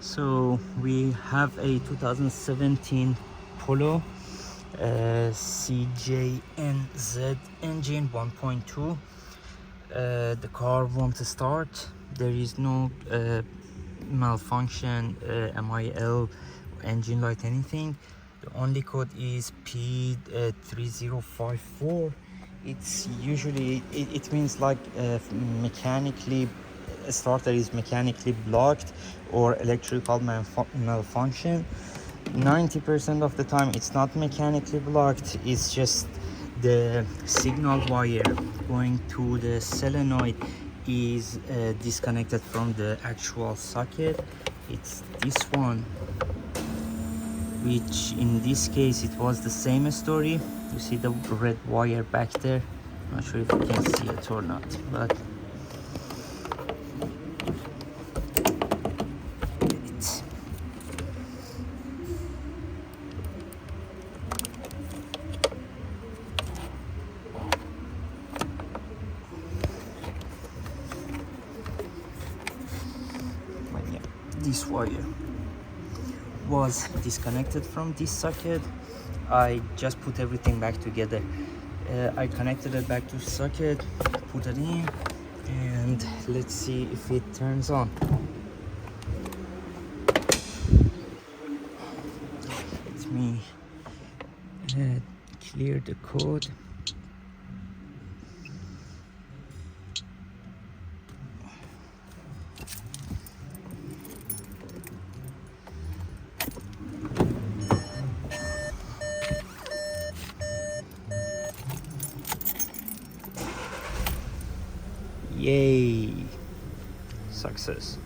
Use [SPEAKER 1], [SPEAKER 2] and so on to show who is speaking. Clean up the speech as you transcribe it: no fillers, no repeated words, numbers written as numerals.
[SPEAKER 1] So we have a 2017 Polo CJNZ engine 1.2. The car won't start. There is no malfunction, MIL, engine light, anything. The only code is P3054. It's usually it means like mechanically starter is mechanically blocked or electrical malfunction. 90% of the time it's not mechanically blocked, it's just the signal wire going to the solenoid is disconnected from the actual socket. It's this one, which in this case it was the same story. You see the red wire back there. Not sure if you can see it or not, but yeah, this wire was disconnected from this socket. I just put everything back together. I connected it back to socket, put it in, and let's see if it turns on. Let me clear the code. Yay! Success.